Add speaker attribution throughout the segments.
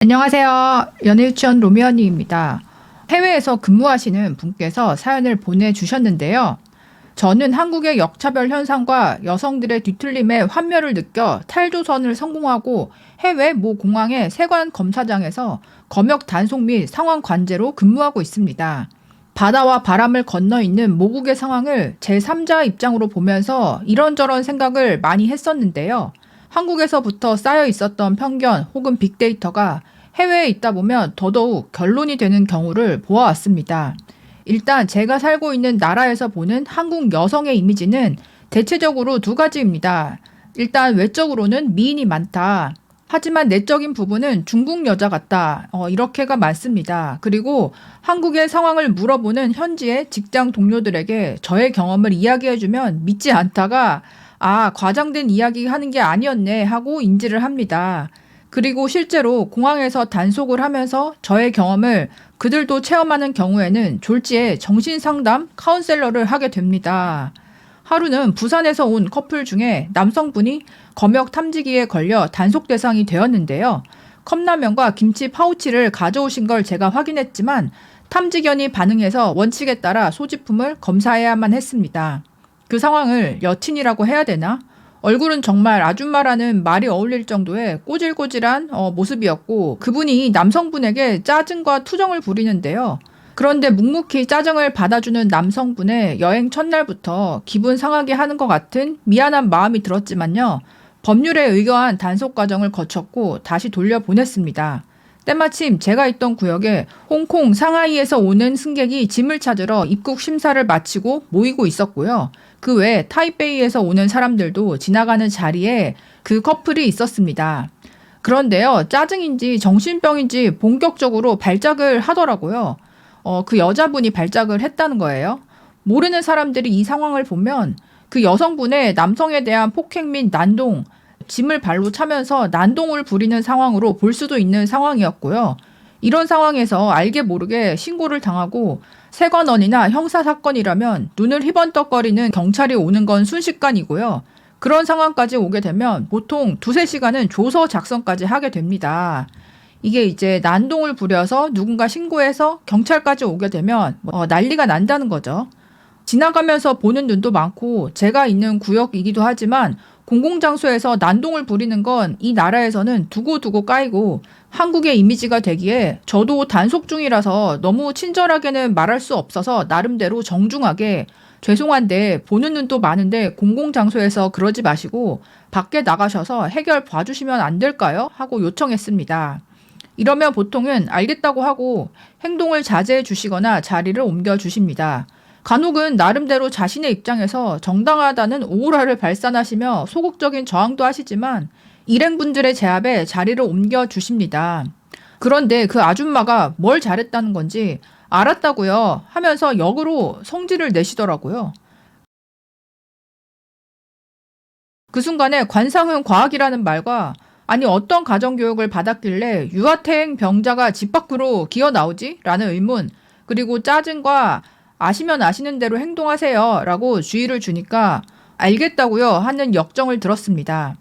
Speaker 1: 안녕하세요. 연애유치원 로미언니입니다. 해외에서 근무하시는 분께서 사연을 보내주셨는데요. 저는 한국의 역차별 현상과 여성들의 뒤틀림에 환멸을 느껴 탈조선을 성공하고 해외 모 공항의 세관 검사장에서 검역 단속 및 상황 관제로 근무하고 있습니다. 바다와 바람을 건너 있는 모국의 상황을 제3자 입장으로 보면서 이런저런 생각을 많이 했었는데요. 한국에서부터 쌓여 있었던 편견 혹은 빅데이터가 해외에 있다 보면 더더욱 결론이 되는 경우를 보아왔습니다. 일단 제가 살고 있는 나라에서 보는 한국 여성의 이미지는 대체적으로 두 가지입니다. 일단 외적으로는 미인이 많다. 하지만 내적인 부분은 중국 여자 같다. 이렇게가 많습니다. 그리고 한국의 상황을 물어보는 현지의 직장 동료들에게 저의 경험을 이야기해주면 믿지 않다가 과장된 이야기 하는 게 아니었네 하고 인지를 합니다. 그리고 실제로 공항에서 단속을 하면서 저의 경험을 그들도 체험하는 경우에는 졸지에 정신상담 카운셀러를 하게 됩니다. 하루는 부산에서 온 커플 중에 남성분이 검역 탐지기에 걸려 단속 대상이 되었는데요. 컵라면과 김치 파우치를 가져오신 걸 제가 확인했지만 탐지견이 반응해서 원칙에 따라 소지품을 검사해야만 했습니다. 그 상황을 여친이라고 해야 되나? 얼굴은 정말 아줌마라는 말이 어울릴 정도의 꼬질꼬질한 모습이었고 그분이 남성분에게 짜증과 투정을 부리는데요. 그런데 묵묵히 짜증을 받아주는 남성분의 여행 첫날부터 기분 상하게 하는 것 같은 미안한 마음이 들었지만요. 법률에 의거한 단속 과정을 거쳤고 다시 돌려보냈습니다. 때마침 제가 있던 구역에 홍콩, 상하이에서 오는 승객이 짐을 찾으러 입국 심사를 마치고 모이고 있었고요. 그 외에 타이베이에서 오는 사람들도 지나가는 자리에 그 커플이 있었습니다. 그런데요, 짜증인지 정신병인지 본격적으로 발작을 하더라고요. 그 여자분이 발작을 했다는 거예요. 모르는 사람들이 이 상황을 보면 그 여성분의 남성에 대한 폭행 및 난동, 짐을 발로 차면서 난동을 부리는 상황으로 볼 수도 있는 상황이었고요. 이런 상황에서 알게 모르게 신고를 당하고 세관원이나 형사사건이라면 눈을 희번떡거리는 경찰이 오는 건 순식간이고요. 그런 상황까지 오게 되면 보통 2-3시간은 조서 작성까지 하게 됩니다. 이게 이제 난동을 부려서 누군가 신고해서 경찰까지 오게 되면 난리가 난다는 거죠. 지나가면서 보는 눈도 많고 제가 있는 구역이기도 하지만 공공장소에서 난동을 부리는 건 이 나라에서는 두고두고 까이고 한국의 이미지가 되기에 저도 단속 중이라서 너무 친절하게는 말할 수 없어서 나름대로 정중하게 죄송한데 보는 눈도 많은데 공공장소에서 그러지 마시고 밖에 나가셔서 해결 봐주시면 안 될까요? 하고 요청했습니다. 이러면 보통은 알겠다고 하고 행동을 자제해 주시거나 자리를 옮겨 주십니다. 간혹은 나름대로 자신의 입장에서 정당하다는 오라를 발산하시며 소극적인 저항도 하시지만 일행분들의 제압에 자리를 옮겨 주십니다. 그런데 그 아줌마가 뭘 잘했다는 건지 알았다고요 하면서 역으로 성질을 내시더라고요. 그 순간에 관상은 과학이라는 말과 아니 어떤 가정교육을 받았길래 유아태행 병자가 집 밖으로 기어 나오지? 라는 의문 그리고 짜증과 아시면 아시는 대로 행동하세요 라고 주의를 주니까 알겠다고요 하는 역정을 들었습니다.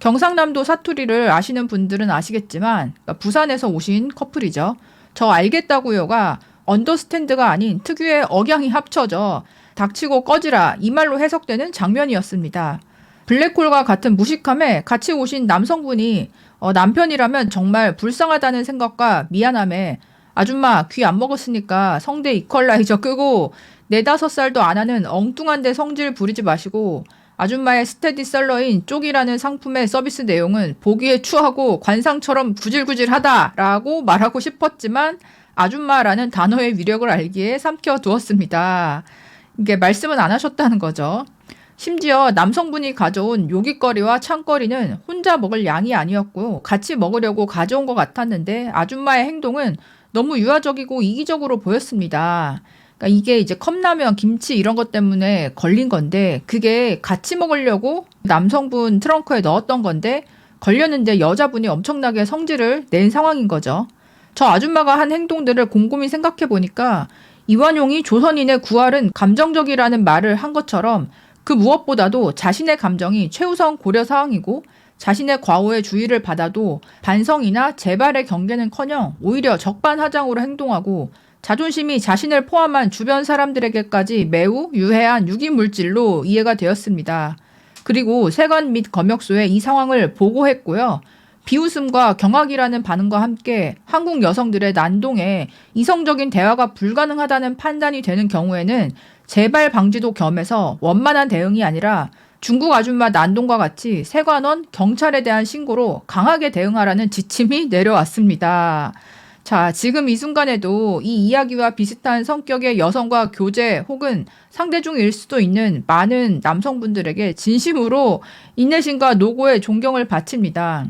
Speaker 1: 경상남도 사투리를 아시는 분들은 아시겠지만 부산에서 오신 커플이죠. 저 알겠다고요가 언더스탠드가 아닌 특유의 억양이 합쳐져 닥치고 꺼지라 이 말로 해석되는 장면이었습니다. 블랙홀과 같은 무식함에 같이 오신 남성분이 남편이라면 정말 불쌍하다는 생각과 미안함에 아줌마 귀 안 먹었으니까 성대 이퀄라이저 끄고 4-5살도 안 하는 엉뚱한 데 성질 부리지 마시고 아줌마의 스테디셀러인 쪽이라는 상품의 서비스 내용은 보기에 추하고 관상처럼 구질구질하다라고 말하고 싶었지만 아줌마라는 단어의 위력을 알기에 삼켜두었습니다. 이게 말씀은 안 하셨다는 거죠. 심지어 남성분이 가져온 요깃거리와 찬거리는 혼자 먹을 양이 아니었고 같이 먹으려고 가져온 것 같았는데 아줌마의 행동은 너무 유아적이고 이기적으로 보였습니다. 그러니까 이게 이제 컵라면, 김치 이런 것 때문에 걸린 건데 그게 같이 먹으려고 남성분 트렁크에 넣었던 건데 걸렸는데 여자분이 엄청나게 성질을 낸 상황인 거죠. 저 아줌마가 한 행동들을 곰곰이 생각해 보니까 이완용이 조선인의 구할은 감정적이라는 말을 한 것처럼 그 무엇보다도 자신의 감정이 최우선 고려 사항이고 자신의 과오에 주의를 받아도 반성이나 재발의 경계는커녕 오히려 적반하장으로 행동하고 자존심이 자신을 포함한 주변 사람들에게까지 매우 유해한 유기물질로 이해가 되었습니다. 그리고 세관 및 검역소에 이 상황을 보고했고요. 비웃음과 경악이라는 반응과 함께 한국 여성들의 난동에 이성적인 대화가 불가능하다는 판단이 되는 경우에는 재발 방지도 겸해서 원만한 대응이 아니라 중국 아줌마 난동과 같이 세관원, 경찰에 대한 신고로 강하게 대응하라는 지침이 내려왔습니다. 자, 지금 이 순간에도 이 이야기와 비슷한 성격의 여성과 교제 혹은 상대 중일 수도 있는 많은 남성분들에게 진심으로 인내심과 노고의 존경을 바칩니다.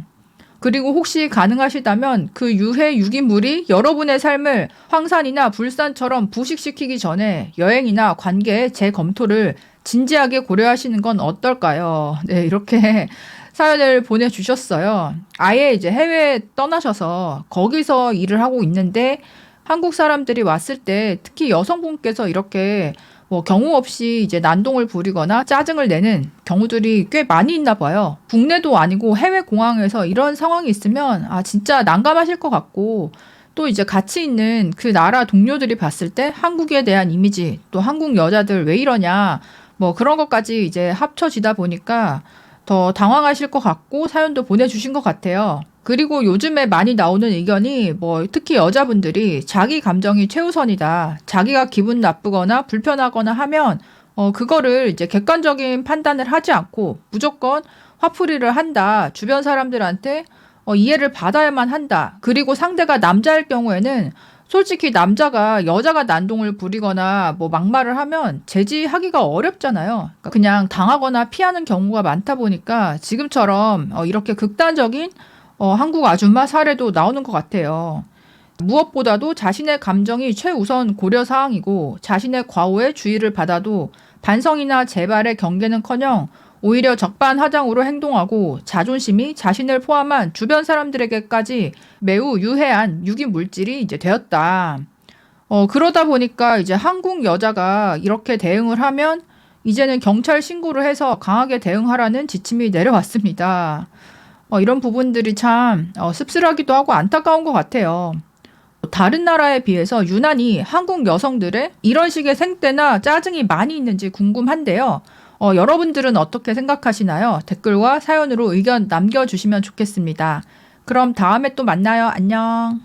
Speaker 1: 그리고 혹시 가능하시다면 그 유해 유기물이 여러분의 삶을 황산이나 불산처럼 부식시키기 전에 여행이나 관계의 재검토를 진지하게 고려하시는 건 어떨까요? 네, 이렇게 사연을 보내주셨어요. 아예 이제 해외에 떠나셔서 거기서 일을 하고 있는데 한국 사람들이 왔을 때 특히 여성분께서 이렇게 뭐 경우 없이 이제 난동을 부리거나 짜증을 내는 경우들이 꽤 많이 있나 봐요. 국내도 아니고 해외 공항에서 이런 상황이 있으면 진짜 난감하실 것 같고 또 이제 같이 있는 그 나라 동료들이 봤을 때 한국에 대한 이미지 또 한국 여자들 왜 이러냐 뭐 그런 것까지 이제 합쳐지다 보니까 더 당황하실 것 같고 사연도 보내주신 것 같아요. 그리고 요즘에 많이 나오는 의견이 뭐 특히 여자분들이 자기 감정이 최우선이다. 자기가 기분 나쁘거나 불편하거나 하면 그거를 이제 객관적인 판단을 하지 않고 무조건 화풀이를 한다. 주변 사람들한테 이해를 받아야만 한다. 그리고 상대가 남자일 경우에는 솔직히 남자가 여자가 난동을 부리거나 뭐 막말을 하면 제지하기가 어렵잖아요. 그러니까 그냥 당하거나 피하는 경우가 많다 보니까 지금처럼 이렇게 극단적인 한국 아줌마 사례도 나오는 것 같아요. 무엇보다도 자신의 감정이 최우선 고려사항이고 자신의 과오에 주의를 받아도 반성이나 재발의 경계는커녕 오히려 적반하장으로 행동하고 자존심이 자신을 포함한 주변 사람들에게까지 매우 유해한 유기물질이 이제 되었다. 그러다 보니까 이제 한국 여자가 이렇게 대응을 하면 이제는 경찰 신고를 해서 강하게 대응하라는 지침이 내려왔습니다. 이런 부분들이 참 씁쓸하기도 하고 안타까운 것 같아요. 다른 나라에 비해서 유난히 한국 여성들의 이런 식의 생떼나 짜증이 많이 있는지 궁금한데요. 여러분들은 어떻게 생각하시나요? 댓글과 사연으로 의견 남겨주시면 좋겠습니다. 그럼 다음에 또 만나요. 안녕.